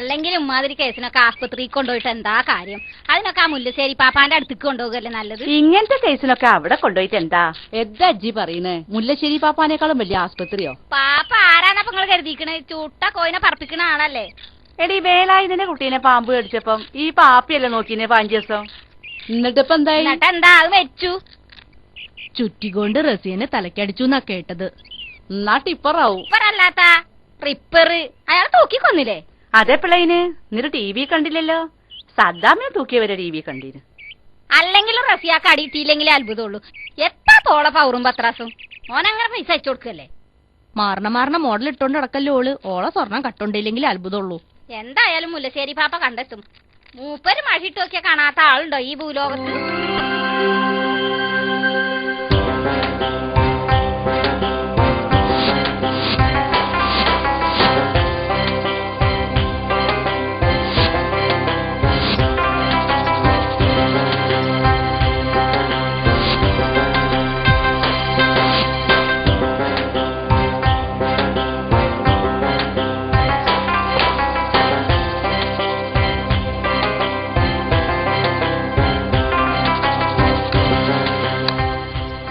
അല്ലെങ്കിൽ ഉമ്മാതിരി കേസിനൊക്കെ ആസ്പത്രിയിൽ കൊണ്ടുപോയിട്ട് എന്താ കാര്യം? അതിനൊക്കെ ആ മുല്ലശ്ശേരി പാപ്പാന്റെ അടുത്തേക്ക് കൊണ്ടുപോകല്ലേ നല്ലത്. ഇങ്ങനത്തെ കേസിനൊക്കെ അവിടെ കൊണ്ടുപോയിട്ട് എന്താ അജ്ജി പറയുന്നേ? മുല്ലശ്ശേരി പാപ്പാനേക്കാളും വലിയ ആസ്പത്രിയോ? പാപ്പ ആരാന്നപ്പോ നിങ്ങൾ കരുതിക്കണേ? ചൂട്ട കോയിനെ പറപ്പിക്കണ ആളല്ലേ? എടി വേലായുധന്റെ കുട്ടീനെ പാമ്പ് കടിച്ചപ്പം ഈ പാപ്പിയല്ലേ നോക്കിനെ 5 ദിവസം. എന്നിട്ടിപ്പ എന്തായി? എന്നിട്ടെന്താ അത് വെച്ചു. ചുറ്റിക്കൊണ്ട് റസിയനെ തലക്കടിച്ചു എന്നാ കേട്ടത്. എന്നാ ടിപ്പറാവും. ടിപ്പറല്ലാത്ത ട്രിപ്പർ. അയാൾ തൂക്കിക്കൊന്നില്ലേ? അതെ പിള്ളേന് എന്നിട്ട് TV കണ്ടില്ലല്ലോ. സദ്ദാമെ തൂക്കിയവരെ TV കണ്ടിന്. അല്ലെങ്കിലും റസിയാക്ക് അടിയിട്ടില്ലെങ്കിലേ അത്ഭുതമുള്ളൂ. എത്താ തോള പൗറും പത്രാസും ഓനങ്ങനെ പൈസ അയച്ചു കൊടുക്കല്ലേ. മാറണ മോഡൽ ഇട്ടോണ്ട് നടക്കല്ലോ ഓള്. ഓളെ സ്വർണം കട്ടോണ്ടില്ലെങ്കിലേ അത്ഭുതമുള്ളൂ. എന്തായാലും മുല്ലശ്ശേരി പാപ്പ കണ്ടെത്തും. മൂപ്പര് മഴിട്ട് നോക്കിയാ കാണാത്ത ആളുണ്ടോ ഈ ഭൂലോകത്ത്?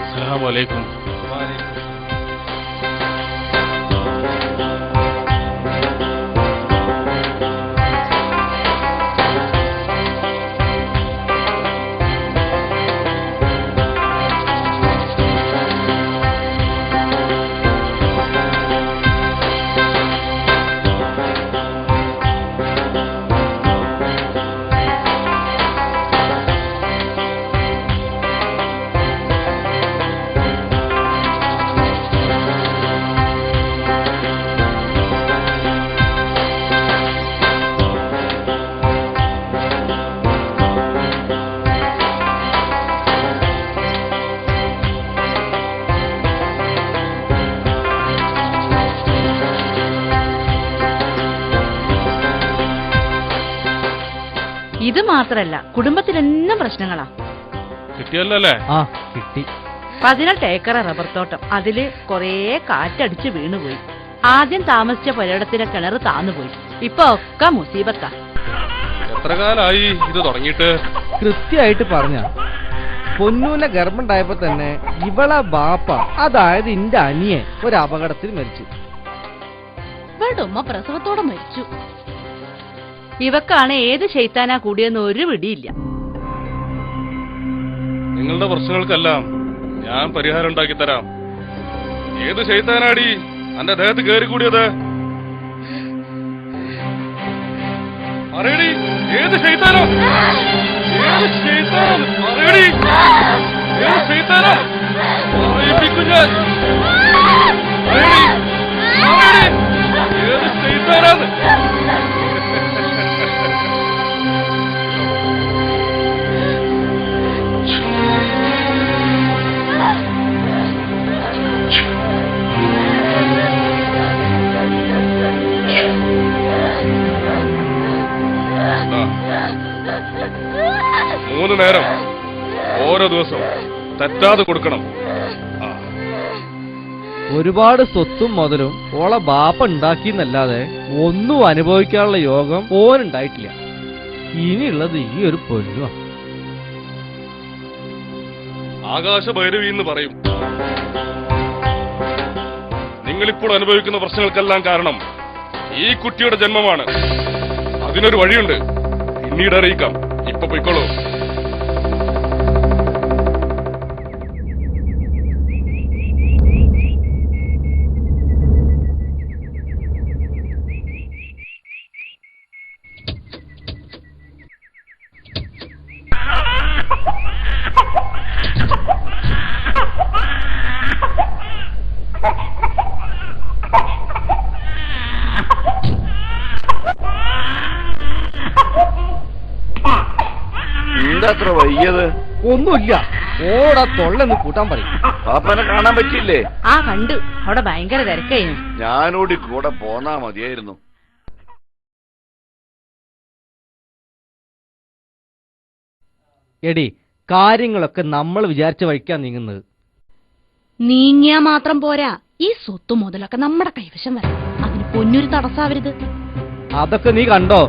Assalamualaikum. ഇത് മാത്രല്ല കുടുംബത്തിലെന്നും പ്രശ്നങ്ങളാ. കിട്ടിയല്ലേ? ആ കിട്ടി. 18 ഏക്കർ റബ്ബർ തോട്ടം. അതില് കൊറേ കാറ്റടിച്ച് വീണുപോയി. ആദ്യം താമസിച്ച പുരയിടത്തിലെ കിണറ് താന്നുപോയി. ഇപ്പൊ ഒക്കെ മുസീബത്താ. എത്ര കാലായി ഇത് തുടങ്ങിയിട്ട്? കൃത്യമായിട്ട് പറഞ്ഞ പൊന്നൂനെ ഗർഭമുണ്ടായപ്പോ തന്നെ ഇവളെ ബാപ്പ, അതായത് ഇന്റെ അനിയെ, ഒരു അപകടത്തിൽ മരിച്ചു. ഇവളുടെ ഉമ്മ പ്രസവത്തോടെ മരിച്ചു. ഇവക്കാണ് ഏത് ശൈത്താനാ കൂടിയെന്ന് ഒരു പിടിയില്ല. നിങ്ങളുടെ പ്രശ്നങ്ങൾക്കെല്ലാം ഞാൻ പരിഹാരം ഉണ്ടാക്കി തരാം. ഏത് ശൈത്താനാടി എന്റെ ദേഹത്ത് കയറി കൂടിയത്? പറയടി, ഏത് ശൈത്താനോ? ഏത് ശൈത്താൻ? പറയടി, ഏത് ശൈത്താനോ? പറയിപ്പിക്കും ഞാൻ. പറയടി, പറയടി, ഏത് ശൈത്താനാണ്? മൂന്ന് നേരം ഓരോ ദിവസം തെറ്റാതെ കൊടുക്കണം. ഒരുപാട് സ്വത്തും മുതലും ഓളെ ബാപ്പ ഉണ്ടാക്കിന്നല്ലാതെ ഒന്നും അനുഭവിക്കാനുള്ള യോഗം ഓനുണ്ടായിട്ടില്ല. ഇനിയുള്ളത് ഈ ഒരു പൊന്നു. ആകാശഭൈരവി എന്ന് പറയും. നിങ്ങളിപ്പോൾ അനുഭവിക്കുന്ന പ്രശ്നങ്ങൾക്കെല്ലാം കാരണം ഈ കുട്ടിയുടെ ജന്മമാണ്. അതിനൊരു വഴിയുണ്ട്, പിന്നീട് അറിയിക്കാം. ഇപ്പൊ പോയിക്കോളൂ. അത്ര വൈകിയത്? ഒന്നുമില്ല, ഓടാ തൊള്ളെന്ന് കൂട്ടാൻ പറയും. പാപ്പനെ കാണാൻ പറ്റിയില്ലേ? ആ കണ്ടു, അവിടെ ഭയങ്കര തിരക്കായിരുന്നു. ഞാനോടി കൂടെ പോന്നാ മതിയായിരുന്നു. എടി, കാര്യങ്ങളൊക്കെ നമ്മൾ വിചാരിച്ച വഴിക്കാൻ നീങ്ങുന്നത്. നീങ്ങിയാ മാത്രം പോരാ, ഈ സ്വത്ത് മുതലൊക്കെ നമ്മുടെ കൈവശം വരണം. അതിന് പൊന്നൊരു തടസ്സാവരുത്. അതൊക്കെ നീ കണ്ടോ?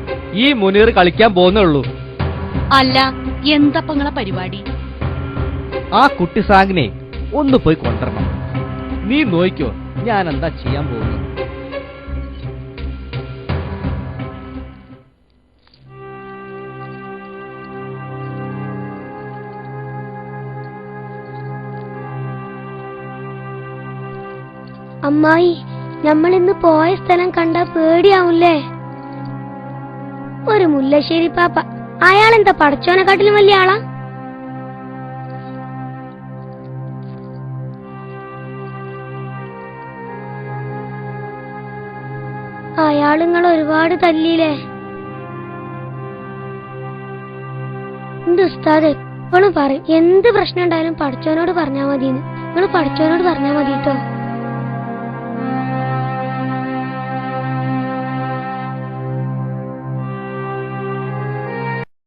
ഈ മുനീർ കളിക്കാൻ പോകുന്നേ ഉള്ളൂ. അല്ല എന്തപ്പങ്ങളെ പരിപാടി? ആ കുട്ടി സാങ്ങിനെ ഒന്ന് പോയി കൊണ്ടുവരണം. നീ നോയിക്കോ ഞാൻ എന്താ ചെയ്യാൻ പോകുന്നത്. അമ്മായി, നമ്മളിന്ന് പോയ സ്ഥലം കണ്ട പേടിയാവൂലേ? ഒരു മുല്ലശ്ശേരി പാപ്പ, അയാളെന്താ പടച്ചോനെക്കാട്ടിലും വലിയ ആളാ? അയാളിങ്ങൾ ഒരുപാട് തല്ലിയില്ലേ? എന്റെ ഉസ്താദ് എപ്പോഴും പറയും, എന്ത് പ്രശ്നം ഉണ്ടായാലും പടച്ചോനോട് പറഞ്ഞാ മതിന്ന്. നിങ്ങൾ പടച്ചോനോട് പറഞ്ഞാ മതി കേട്ടോ.